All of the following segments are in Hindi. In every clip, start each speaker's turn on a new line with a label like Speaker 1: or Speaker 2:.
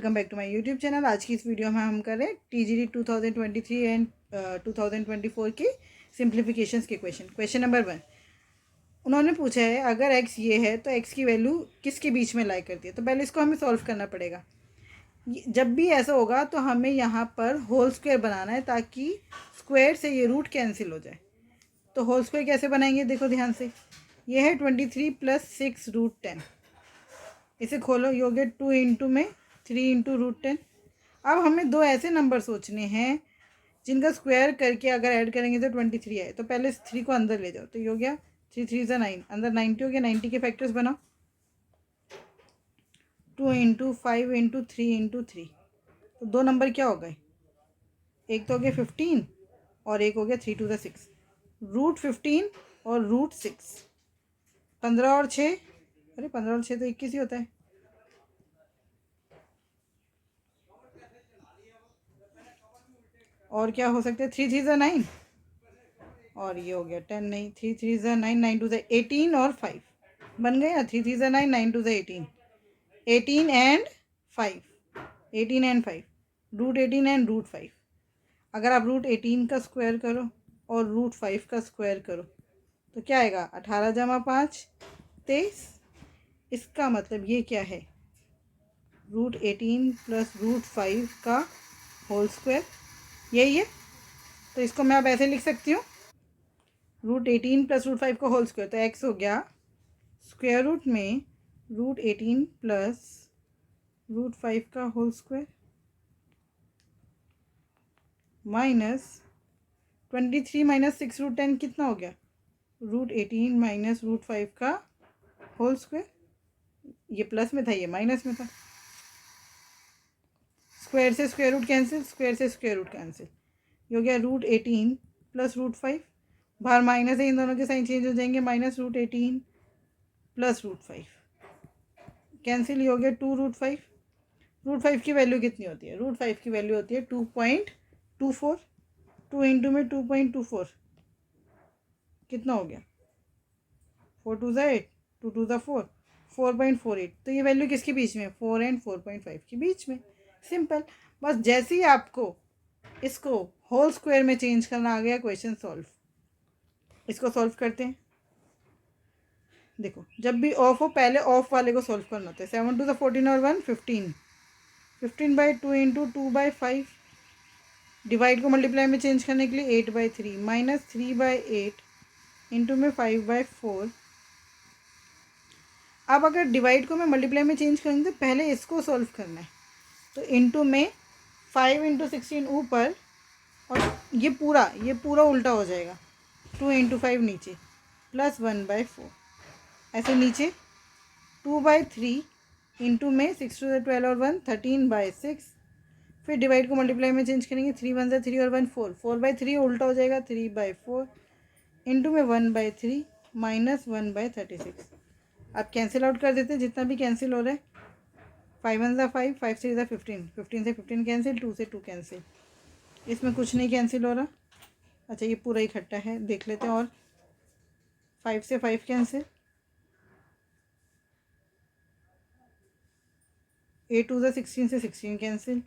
Speaker 1: Welcome back to my YouTube channel. आज की इस वीडियो में हम करें TGT 2023 एंड 2024 की सिंप्लीफिकेशंस के क्वेश्चन नंबर 1। उन्होंने पूछा है अगर x ये है तो x की वैल्यू किसके बीच में लाई करती है। तो पहले इसको हमें सॉल्व करना पड़ेगा। जब भी ऐसा होगा तो हमें यहाँ पर होल स्क्वायर बनाना है ताकि स्क्वायर से ये रूट कैंसिल हो जाए। तो होल स्क्वायर कैसे बनाएंगे, देखो ध्यान से। ये है 23 + 6√10। इसे खोलो, ये हो गया 2 इंटू में 3 इंटू √10। अब हमें दो ऐसे नंबर सोचने हैं जिनका स्क्वायर करके अगर ऐड करेंगे तो 23 आए। तो पहले 3 को अंदर ले जाओ, तो ये हो गया 3 3 ज़ा 9, अंदर 90 हो गया। 90 के फैक्टर्स बनाओ, 2 इंटू 5 इंटू 3 इंटू 3। तो दो नंबर क्या हो गए, एक तो हो गया 15 और एक हो गया 3 2 6। √15 और √6, 15 और 6, अरे 15 और 6 तो 21 ही होता है। और क्या हो सकता है, 3 3 ज़ा 9 और ये हो गया 10। नहीं, 3 3 ज़ा 9, 9 2 ज़ा 18 और 5 बन गया। 3 3 ज़ा 9, 9 2 ज़ा 18, 18 एंड 5, 18 एंड 5, √18 एंड √5। अगर आप √18 का स्क्वायर करो और √5 का स्क्वायर करो तो क्या आएगा, 18 जमा 5 23। इसका मतलब ये क्या है, √18 + √5 का होल स्क्वायर, यही है। तो इसको मैं अब ऐसे लिख सकती हूँ, √18 + √5 का होल स्क्वायर। तो x हो गया स्क्वायर रूट में √18 + √5 का होल स्क्वायर माइनस 23 - 6√10 कितना हो गया, √18 - √5 का होल स्क्वायर। ये प्लस में था, ये माइनस में था। स्क्वायर से स्क्वायर रूट कैंसिल, स्क्वायर से स्क्वायर रूट कैंसिल। ये हो गया √18 + √5, बाहर माइनस है, इन दोनों के साइन चेंज हो जाएंगे। -√18 + √5 कैंसिल, ये हो गया 2√5। √5 की वैल्यू कितनी होती है, √5 की वैल्यू होती है 2.24। 2 इंटू में 2.24 कितना हो गया, 4 2 ज़ा 8, 2 2 ज़ा 4, 4.48। तो ये वैल्यू किसके बीच में, 4 एंड 4.5 के बीच में। सिंपल। बस जैसे ही आपको इसको होल स्क्वायर में चेंज करना आ गया, क्वेश्चन सॉल्व। इसको सॉल्व करते हैं। देखो, जब भी ऑफ हो पहले ऑफ वाले को सॉल्व करना होता है। 7 2 ज़ा 14 और 1 15, 15/2 इंटू 2/5। डिवाइड को मल्टीप्लाई में चेंज करने के लिए 8/3 माइनस 3/8 इंटू में 5/4। अब अगर डिवाइड को मैं मल्टीप्लाई में चेंज करूँगी तो पहले इसको सॉल्व करना है। तो इंटू में 5 इंटू 16 ऊपर और ये पूरा उल्टा हो जाएगा। 2 इंटू 5 नीचे प्लस 1/4 ऐसे नीचे। 2/3 इंटू में 6 2 12 और 1 13/6। फिर डिवाइड को मल्टीप्लाई में चेंज करेंगे, 3 1 3 और 1 4, 4/3 उल्टा हो जाएगा 3/4 इंटू में 1/3 माइनस 1/36। अब कैंसिल आउट कर देते हैं जितना भी कैंसिल हो रहा है। 5 1 ज़ा 5, 5 3 ज़ा 15, 15 से 15 कैंसिल, 2 से 2 कैंसिल। इसमें कुछ नहीं कैंसिल हो रहा। अच्छा, ये पूरा इकट्ठा है, देख लेते हैं। और 5 से 5 कैंसिल, 8 2 ज़ा 16 से 16 कैंसिल।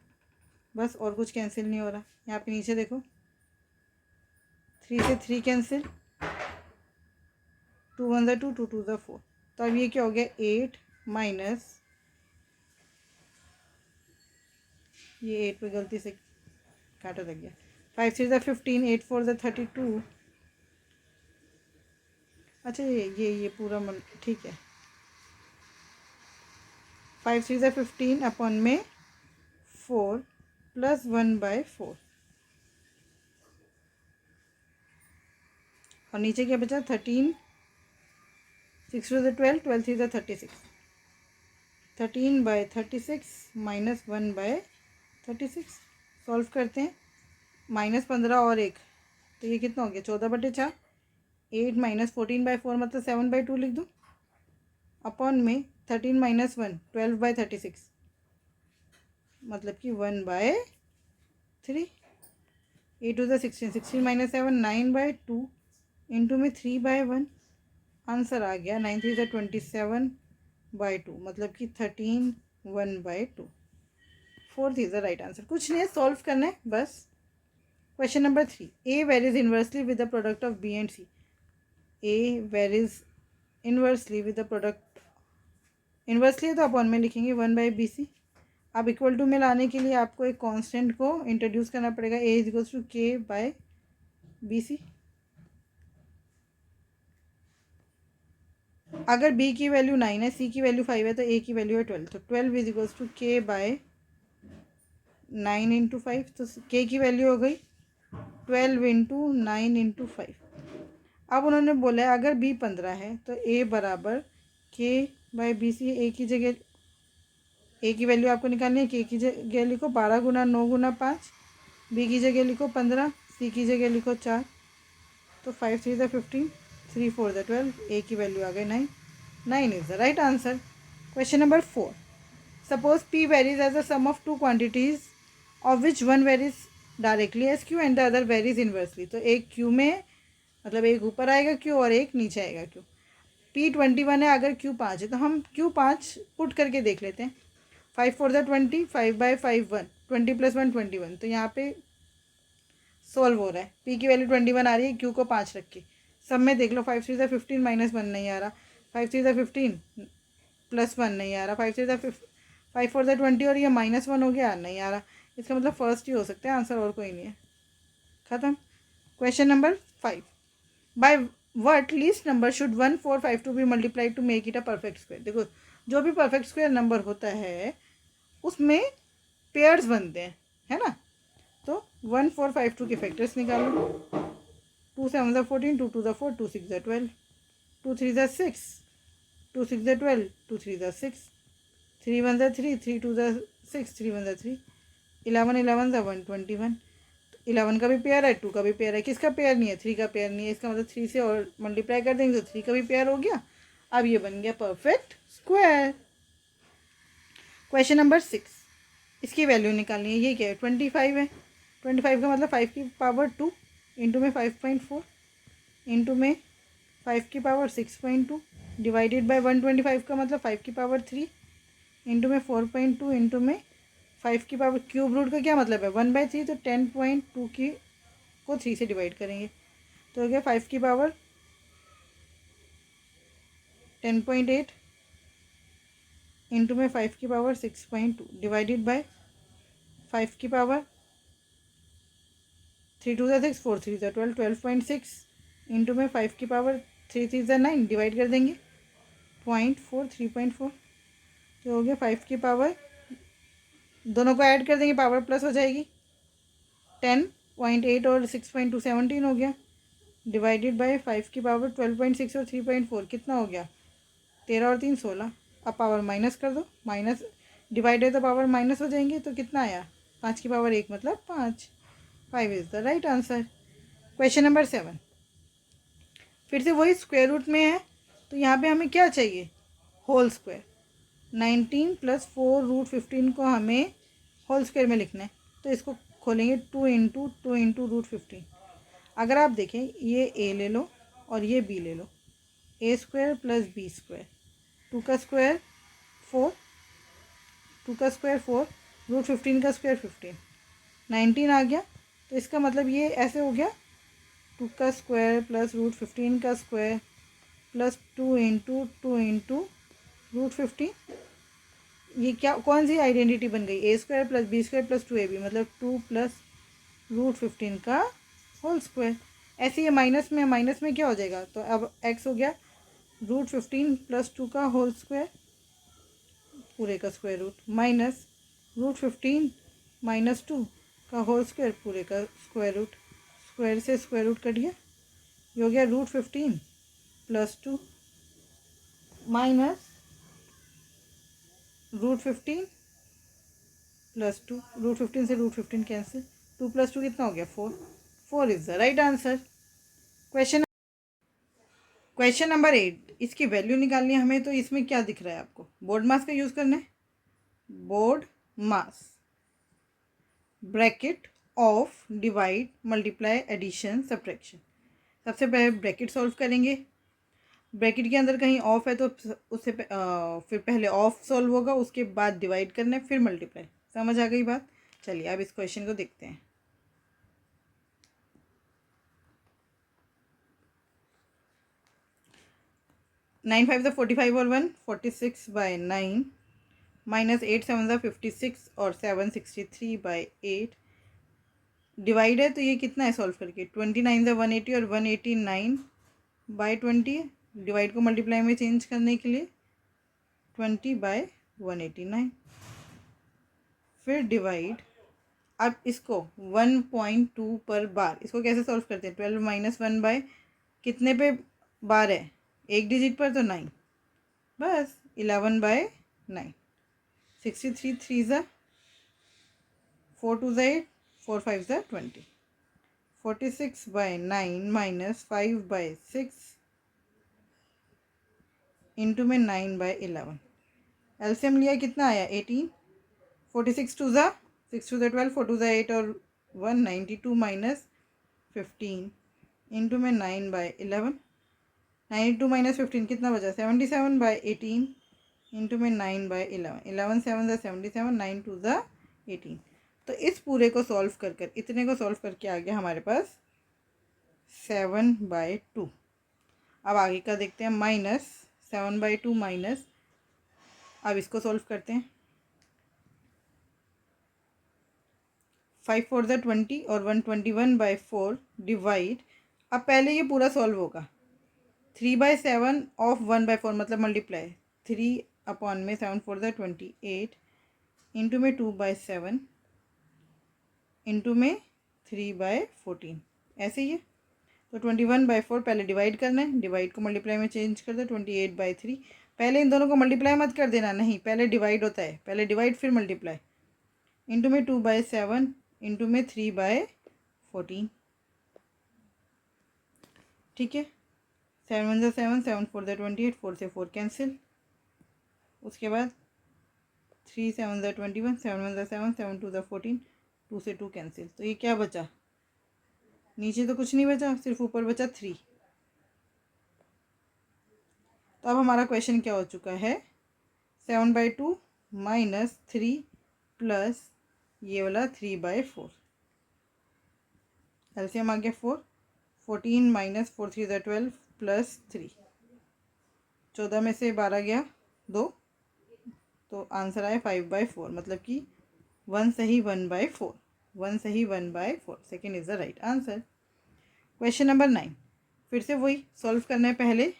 Speaker 1: बस, और कुछ कैंसिल नहीं हो रहा। यहाँ पे नीचे देखो, 3 से 3 कैंसिल, 2 1 ज़ा 2, 2 2 ज़ा 4। तो अब ये क्या हो गया, 8 माइनस, ये 8 पे गलती से काटा लग गया। 5 3 ज़ा 15, 8 4 ज़ा 32। अच्छा, ये पूरा ठीक है। 5 3 ज़ा 15 अपॉन में 4 प्लस 1/4 और नीचे क्या बचा, 13, 6 2 ज़ा 12, 12 3 ज़ा 36, 13/36 माइनस 1/36। सॉल्व करते हैं। -15 और 1, तो ये कितना हो गया, 14/4। 8 - 14/4 मतलब 7/2 लिख दूँ। अपॉन में 13 - 1 12/36 मतलब कि 1/3। 8 2 ज़ा 16, 16 - 7 9/2 इंटू में 3/1। आंसर आ गया 9 3 ज़ा 27/2 मतलब कि 13 1/2। 4th is the right answer. कुछ नहीं है, सॉल्व करना है बस। Question number 3, A varies inversely with the product of B and C. A varies inversely with the product, inversely तो अपॉन में लिखेंगे 1/BC। अब इक्वल टू में लाने के लिए आपको एक कांस्टेंट को इंट्रोड्यूस करना पड़ेगा, ए इज इक्वल्स टू K/BC। अगर b की वैल्यू 9 है, c की वैल्यू 5 है, तो a की वैल्यू है 12, तो 12 is equals to K/9 into 5। तो k की वैल्यू हो गई 12 इंटू 9 इंटू 5। अब उन्होंने बोला है अगर b 15 है तो a बराबर K/BC। a की जगह a की वैल्यू आपको निकालनी है, k की जगह लिखो 12 गुना 9 गुना 5, b की जगह लिखो 15, c की जगह लिखो 4, तो 5 3 ज़ा 15, 3 4 ज़ा 12, a की वैल्यू आ गई 9। 9 is the right answer. Question number 4, suppose p varies as the sum of two quantities of which one varies directly as q and the other varies inversely. तो एक q में मतलब एक ऊपर आएगा q और एक नीचे आएगा q। p 21 है, अगर q 5 है, तो हम q 5 पुट करके देख लेते हैं। 5 4 ज़ा 20, 5/5 1, 20 + 1 21। तो यहाँ पे सॉल्व हो रहा है, p की वैल्यू 21 आ रही है, q को 5 रख के। सब में देख लो, 5 3 ज़ा 15 -1 नहीं आ रहा, 5 3 ज़ा 15 +1 नहीं आ रहा, 5 3 ज़ा 5 4 ज़ा 20 और ये -1 हो गया, नहीं आ रहा। इसका मतलब फर्स्ट ही हो सकता है आंसर, और कोई नहीं है। ख़त्म। Question number 5, by what least number should 1 4 5 2 be multiplied to make it a perfect square. देखो, जो भी परफेक्ट स्क्वायर नंबर होता है उसमें पेयर्स बनते हैं, है ना। तो 1 4 5 2 के फैक्टर्स निकालो। 2 7 ज़ा 14, 2 2 ज़ा 4, 2 6 ज़ा 12, 2 3 ज़ा 6, 2 6 ज़ा 12, 2 3 ज़ा 6, 3 1 ज़ा 3, 3 2 ज़ा 6, 3 1 ज़ा 3, 11 11 ज़ा 121। 11 का भी पेयर है, 2 का भी पेयर है, किसका पेयर नहीं है, 3 का पेयर नहीं है। इसका मतलब 3 से और मल्टीप्लाई कर देंगे तो 3 का भी पेयर हो गया। अब ये बन गया परफेक्ट स्क्वायर। क्वेश्चन नंबर 6, इसकी वैल्यू निकालनी है। ये क्या है, 25 है। 25 का मतलब 5 की पावर 2 इंटू में 5.4 इंटू में 5 की पावर 6.2 डिवाइडेड बाय 125 का मतलब 5 की पावर 3 इंटू में 4.2 इंटू में 5 की पावर क्यूब रूट का क्या मतलब है 1/3, तो 10.2 की को 3 से डिवाइड करेंगे तो हो गया 5 की पावर 10.8 इंटू में 5 की पावर 6.2 डिवाइडेड बाय 5 की पावर 3 2 ज़ा 6, 4 3 ज़ा 12, 12.6 इंटू में 5 की पावर 3 3 ज़ा 9 डिवाइड कर देंगे 0.4 3.4, तो हो गया 5 की पावर, दोनों को ऐड कर देंगे पावर प्लस हो जाएगी, 10.8 और 6.2 17 हो गया डिवाइडेड बाय 5 की पावर 12.6 और 3.4 कितना हो गया 13 और 3 16। अब पावर माइनस कर दो, माइनस डिवाइड है तो पावर माइनस हो जाएंगे, तो कितना आया 5 की पावर 1 मतलब 5। 5 is the right answer. Question number 7, फिर से वही स्क्वायर रूट में है, तो यहाँ पे हमें क्या चाहिए होल स्क्वायर। 19 + 4√15 को हमें होल स्क्वायर में लिखना है, तो इसको खोलेंगे 2 इंटू √15। अगर आप देखें ये a ले लो और ये b ले लो, a² + b², 2 का स्क्वायर 4, 2 का स्क्वायर 4, √15 का स्क्वायर 15, 19 आ गया। तो इसका मतलब ये ऐसे हो गया 2 का स्क्वायर + √15 का स्क्वायर प्लस 2 इंटू √15। ये क्या कौन सी आइडेंटिटी बन गई, a² + b² + 2ab, मतलब 2 + √15 का होल स्क्वायर। ऐसे ये माइनस में क्या हो जाएगा, तो अब x हो गया √15 + 2 का होल स्क्वायर पूरे का स्क्वायर रूट माइनस √15 - 2 का होल स्क्वायर पूरे का स्क्वायर रूट, स्क्वायर से स्क्वायर रूट कट गया, ये हो गया √15 + 2 माइनस √15 + 2, √15 से √15 कैंसिल, 2 + 2 कितना हो गया 4। 4 is the right answer. Question number 8, इसकी वैल्यू निकालनी है हमें, तो इसमें क्या दिख रहा है आपको, बोर्ड मास का यूज़ करना है। BODMAS bracket of divide multiply addition subtraction. सबसे पहले ब्रैकेट सॉल्व करेंगे, ब्रैकेट के अंदर कहीं ऑफ है तो उससे फिर पहले ऑफ सॉल्व होगा, उसके बाद डिवाइड करना है, फिर मल्टीप्लाई, समझ आ गई बात? चलिए अब इस क्वेश्चन को देखते हैं। 9 5 ज़ा 45 और 1 46/9 माइनस 8 7 ज़ा 56 और 7 63/8 डिवाइड है, तो ये कितना है सॉल्व करके? 29 ज़ा 180 और 189/20 डिवाइड को मल्टीप्लाई में चेंज करने के लिए 20/189 फिर डिवाइड। अब इसको 1.2 पर बार, इसको कैसे सॉल्व करते हैं? 12 माइनस 1 बाय कितने पे बार है? एक डिजिट पर, तो 9, बस 11/9। 63 3 ज़ा 4 2 ज़ा 8 4 5 ज़ा 20 46/9 माइनस 5/6 इंटू में 9/11 एलसीएम लिया, कितना आया? 18। 46 2 ज़ा 6 2 ज़ा 12 4 2 ज़ा 8 और 192 माइनस 15 इंटू में 9/11 92 माइनस 15 कितना बचा? 77/18 इंटू में 9/11 11 7 ज़ा 77 9 2 ज़ा 18। तो इस पूरे को सॉल्व कर कर इतने को सॉल्व करके आ गया हमारे पास 7/2। अब आगे का देखते हैं, माइनस 7/2 माइनस, अब इसको सॉल्व करते हैं। 5 4 ज़ा 20 और 121/4 डिवाइड। अब पहले ये पूरा सॉल्व होगा। 3/7 ऑफ 1/4 मतलब मल्टीप्लाई 3 में 7 4 ज़ा 28 इंटू में 2/7 इंटू में 3/14 ऐसे ही है। तो 21/4 पहले डिवाइड करना है, डिवाइड को मल्टीप्लाई में चेंज कर दो 28/3। पहले इन दोनों को मल्टीप्लाई मत कर देना, नहीं, पहले डिवाइड होता है, पहले डिवाइड फिर मल्टीप्लाई। इंटू में 2/7 इंटू में 3/14। ठीक है। 7 1 ज़ा 7 7 4 ज़ा 28 4 से 4 कैंसिल। उसके बाद 3 7 ज़ा 21 7 1 ज़ा 7 7 2 ज़ा 14 2 से 2 कैंसिल। तो ये क्या बचा? नीचे तो कुछ नहीं बचा, सिर्फ ऊपर बचा 3। तो अब हमारा क्वेश्चन क्या हो चुका है? 7/2 माइनस 3 प्लस ये वाला 3/4 एलसीएम आ गया 4। 14 माइनस 4 3 ज़ा 12 प्लस 3 14 में से 12 गया 2, तो आंसर आया 5/4 मतलब कि 1 सही 1/4 1 सही 1/4 second is the right answer. Question number 9 फिर से वही सॉल्व करना है। पहले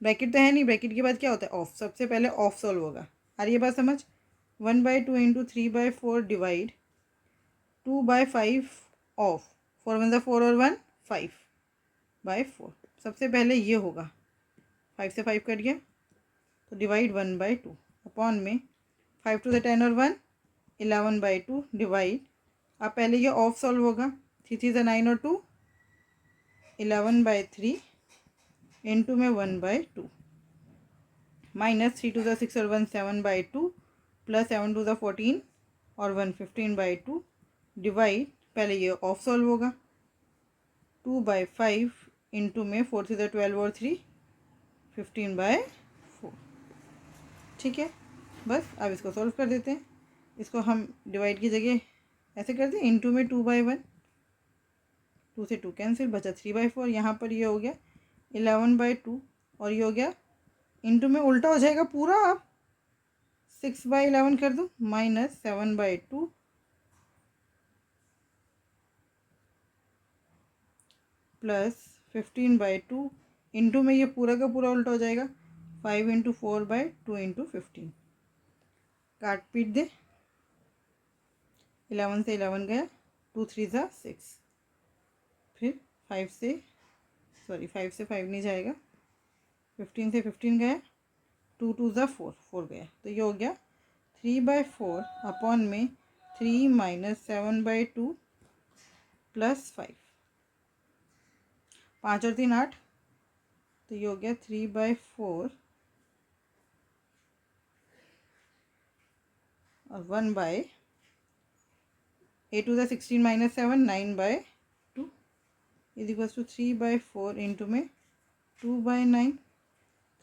Speaker 1: ब्रैकेट तो है नहीं, ब्रैकेट के बाद क्या होता है? ऑफ। सबसे पहले ऑफ सॉल्व होगा। आ रही है बात समझ? 1/2 इंटू 3/4 डिवाइड 2/5 ऑफ 4 1 ज़ा 4 और 1 5/4। सबसे पहले ये होगा, 5 से 5 कट गया तो डिवाइड 1/2 अपॉन में 5 2 ज़ा 10 और 1 11/2 डिवाइड। अब पहले ये ऑफ सॉल्व होगा, 3 3 ज़ा 9 और 2 11/3 इंटू में 1/2 माइनस 3 2 ज़ा 6 और 1 7/2 प्लस 7 2 ज़ा 14 और 1 15/2 डिवाइड। पहले ये ऑफ सॉल्व होगा, 2/5 इंटू में 4 3 ज़ा 12 और 3 15/4। ठीक है, बस अब इसको सॉल्व कर देते हैं। इसको हम डिवाइड की जगह ऐसे करते हैं, इंटू में 2/1 2 से 2 कैंसिल, बचा 3/4। यहाँ पर ये हो गया 11/2 और ये हो गया इंटू में उल्टा हो जाएगा पूरा। आप 6/11 कर दो माइनस 7/2 प्लस 15/2 इंटू में ये पूरा का पूरा उल्टा हो जाएगा 5 इंटू 4/2 इंटू 15। काट पीट दे, 11 से 11 गया, 2 3 ज़ा 6, फिर 5 से 5 नहीं जाएगा, 15 से 15 गया, 2 2 ज़ा 4 4 गया, तो ये हो गया 3/4 अपॉन में 3 माइनस 7/2 प्लस 5 5 और 3 8, तो ये हो गया 3/4 और 1/8 2 ज़ा 16 minus 7 9/2 is equals to 3/4 into में 2/9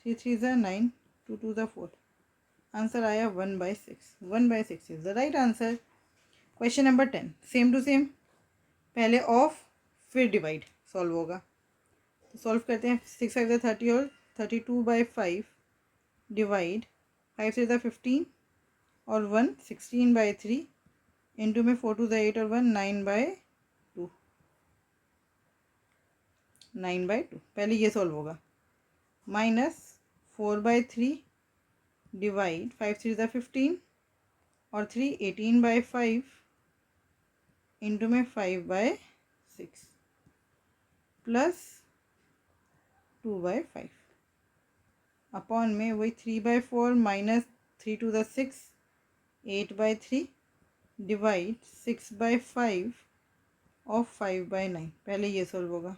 Speaker 1: 3 3 ज़ा 9 2 2 ज़ा 4 आंसर आया 1/6। 1/6 is the right answer. Question number 10, same to same, पहले ऑफ फिर डिवाइड सॉल्व होगा। तो सॉल्व करते हैं। 6 5 30 और 32/5 डिवाइड 5 से 15 और 1 16/3 इंटू में 4 2 8 और 1 9/2। 9/2 पहले ये सॉल्व होगा। माइनस 4/3 डिवाइड 5 3 15 और 3 18/5 इंटू में 5/6 प्लस 2/5 अपॉन में वही 3/4 माइनस 3 to the 6 8/3 डिवाइड 6/5 और 5/9। पहले ये सॉल्व होगा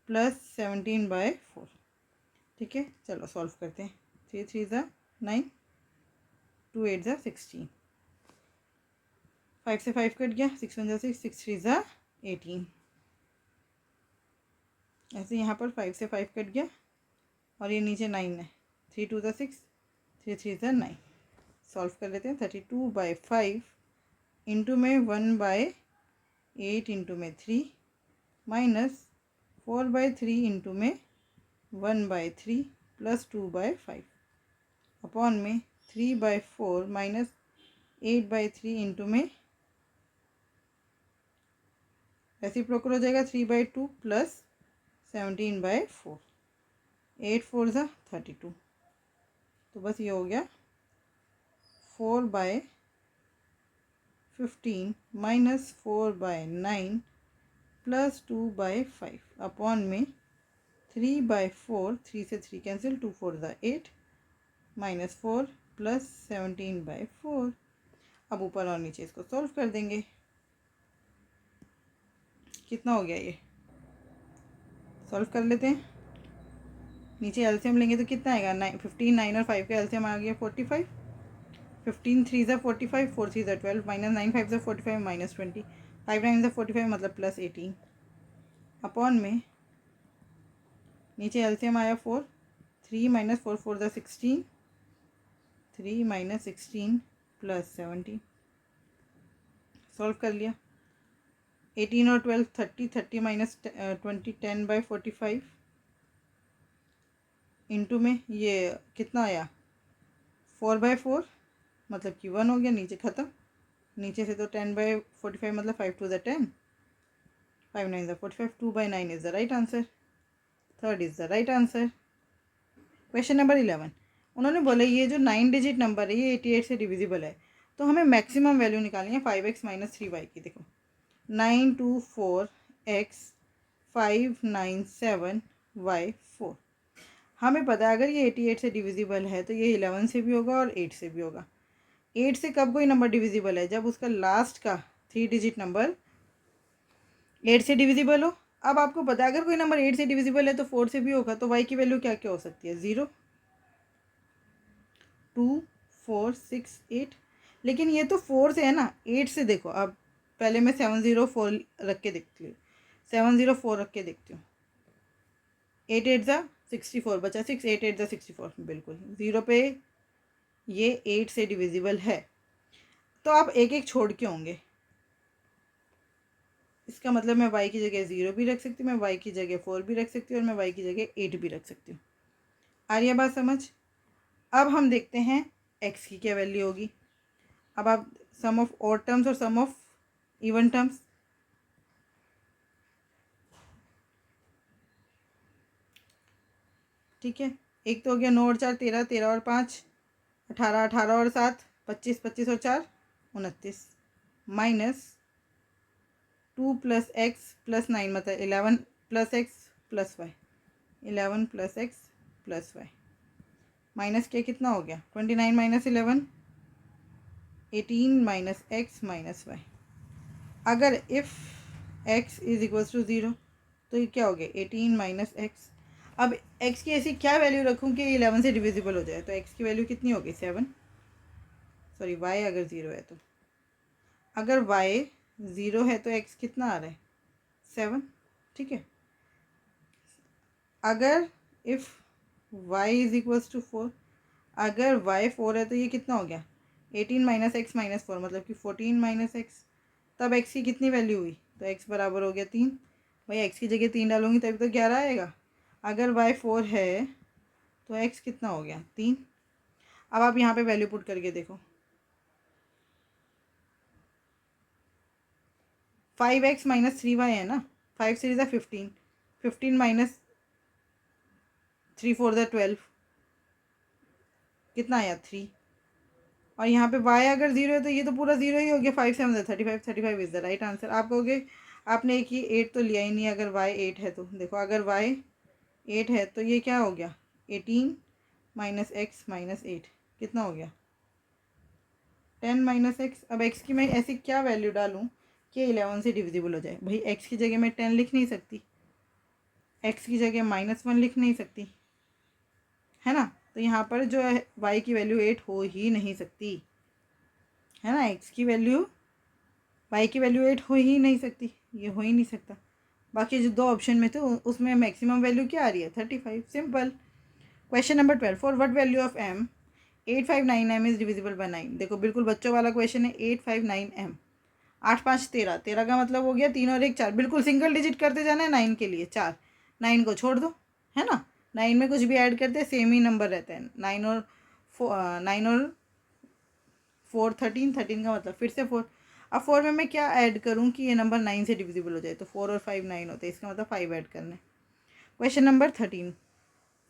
Speaker 1: प्लस 17/4। ठीक है, चलो सॉल्व करते हैं। 3 3 ज़ा 9, 2 8 ज़ा 16, 5 से 5 कट गया, 6 1 ज़ा 6, 6 3 ज़ा 18। ऐसे यहाँ पर 5 से 5 कट गया और ये नीचे 9 है। 3 2 ज़ा 6, 3 3 ज़ा 9। सॉल्व कर लेते हैं। 32/5 इंटू में 1/8 इंटू में 3 माइनस 4/3 इंटू में 1/3 प्लस 2/5 अपॉन में 3/4 माइनस 8/3 इंटू में रेसिप्रोकल हो जाएगा 3/2 प्लस 17/4। 8 4 ज़ा 32। तो बस ये हो गया 4/15 माइनस 4/9 प्लस 2/5 अपॉन में 3/4, 3 से 3 कैंसिल, 2 4 ज़ा 8 माइनस 4 प्लस 17/4। अब ऊपर और नीचे इसको सॉल्व कर देंगे। कितना हो गया ये, सॉल्व कर लेते हैं। नीचे एलसीएम लेंगे तो कितना आएगा, 9 15 9 और 5 का एलसीएम आ गया 45। 15 3 ज़ा 45, 4 3 ज़ा 12 माइनस 9 5 ज़ा 45 माइनस 20, 5 9 ज़ा 45 मतलब प्लस 18 अपॉन में नीचे एलसीएम आया 4, 3 माइनस 4 4 ज़ा 16, 3 माइनस 16 प्लस 17। सॉल्व कर लिया। 18 और 12 30, 30 माइनस 20 10/45 इंटू में ये कितना आया 4/4 मतलब कि 1 हो गया, नीचे ख़त्म। नीचे से तो 10/45 मतलब 5 2 ज़ा 10, 5 9 ज़ा 45, 2/9 is the right answer. Third is the right answer. Question number 11, उन्होंने बोला ये जो 9 डिजिट नंबर है ये 88 से डिविजिबल है, तो हमें मैक्सिमम वैल्यू निकालनी है 5x माइनस 3y की। देखो 924x 597y4। हमें पता है अगर ये 88 से डिविजिबल है तो ये 11 से भी होगा और 8 से भी होगा। 8 से कब कोई नंबर डिविजिबल है, जब उसका लास्ट का 3 डिजिट नंबर 8 से डिविजिबल हो। अब आपको पता है अगर कोई नंबर 8 से डिविजिबल है तो 4 से भी होगा, तो y की वैल्यू क्या क्या हो सकती है, 0 2 4 6 8। लेकिन ये तो 4 से है ना, 8 से देखो। अब पहले मैं 704 रख के देखती हूँ, 704 रख के देखती हूँ। 8 8 ज़ा 64 बचा 6, 8 8 ज़ा 64 बिल्कुल 0 पे ये 8 से डिविजिबल है। तो आप एक एक छोड़ के होंगे, इसका मतलब मैं y की जगह 0 भी रख सकती हूँ, मैं y की जगह 4 भी रख सकती हूँ और मैं y की जगह 8 भी रख सकती हूँ। आ रही है बात समझ। अब हम देखते हैं x की क्या वैल्यू होगी। अब आप सम ऑफ ऑड टर्म्स और सम ऑफ इवन टर्म्स, ठीक है। एक तो हो गया 9 और 4 13, 13 और 5 18, 18 और 7 25, 25 और 4 29 माइनस 2 प्लस एक्स प्लस 9 मतलब 11 plus X plus Y, 11 plus X plus Y minus के कितना हो गया 29 minus 11 18 minus X minus Y. अगर if X is equals to 0 तो ये क्या हो गया 18 माइनस एक्स। अब x की ऐसी क्या वैल्यू रखूँ कि 11 से डिविजिबल हो जाए, तो x की वैल्यू कितनी होगी 7, सॉरी y अगर 0 है तो, अगर y 0 है तो x कितना आ रहा है 7, ठीक है। अगर if y is equals to 4, अगर y 4 है तो ये कितना हो गया 18 माइनस एक्स माइनस 4 मतलब कि 14 माइनस एक्स। तब x की कितनी वैल्यू हुई तो x बराबर हो गया 3। भाई x की जगह 3 डालूंगी तभी तो 11 आएगा। अगर y 4 है तो x कितना हो गया 3। अब आप यहाँ पे वैल्यू पुट करके देखो 5x माइनस 3y है ना, 5 3 ज़ा 15, 15 माइनस 3 4 ज़ा 12, कितना आया 3। और यहाँ पे y अगर 0 है तो ये तो पूरा 0 ही हो गया, 5 7 ज़ा 35, 35 इज़ द राइट आंसर। आप कहोगे आपने एक ही 8 तो लिया ही नहीं, अगर y 8 है तो देखो अगर y 8 है तो ये क्या हो गया 18 माइनस एक्स माइनस 8 कितना हो गया 10 माइनस एक्स। अब x की मैं ऐसी क्या वैल्यू डालूँ कि 11 से डिविजिबल हो जाए। भाई x की जगह मैं 10 लिख नहीं सकती, x की जगह -1 लिख नहीं सकती, है ना। तो यहाँ पर जो है y की वैल्यू 8 हो ही नहीं सकती, है ना। x की वैल्यू y की वैल्यू 8 हो ही नहीं सकती, ये हो ही नहीं सकता। बाकी जो दो ऑप्शन में थे उसमें मैक्सिमम वैल्यू क्या आ रही है 35, simple. Question number 12, for what value of m 859m is divisible by 9। देखो बिल्कुल बच्चों वाला क्वेश्चन है। 859m, 8 5 13, 13 का मतलब हो गया 3 और 1 4, बिल्कुल सिंगल डिजिट करते जाना है 9 के लिए 4, 9 को छोड़ दो, है ना। 9 में कुछ भी ऐड करते हैं सेम ही नंबर रहता है। 9 और 4 13, 13 का मतलब फिर से 4। अब 4 में मैं क्या ऐड करूँ कि ये नंबर 9 से डिविजिबल हो जाए, तो 4 और 5 9 होते हैं, इसका मतलब 5 ऐड करना है। Question number 13,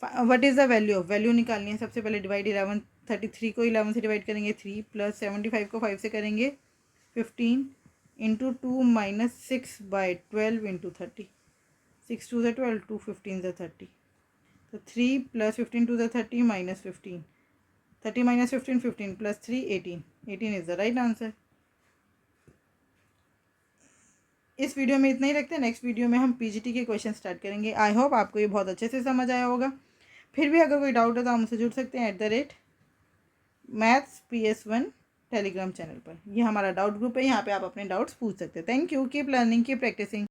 Speaker 1: what is the value of, value निकालनी है। सबसे पहले डिवाइड 11, 33 को 11 से डिवाइड करेंगे 3, प्लस 75 को 5 से करेंगे 15, इंटू 2 माइनस 6 बाई 12 इंटू 30, 6 2 ज़ा 12, 2 15 ज़ा 30, तो 3 प्लस 15 2 ज़ा 30 minus 15, 30 minus 15 15 plus 3 18, 18 is the right answer. इस वीडियो में इतना ही रखते हैं, नेक्स्ट वीडियो में हम पीजीटी के क्वेश्चन स्टार्ट करेंगे। आई होप आपको ये बहुत अच्छे से समझ आया होगा। फिर भी अगर कोई डाउट है तो आप मुझसे जुड़ सकते हैं @mathsps1 टेलीग्राम चैनल पर। ये हमारा डाउट ग्रुप है, यहाँ पे आप अपने डाउट्स पूछ सकते हैं। Thank you, keep learning, keep practising.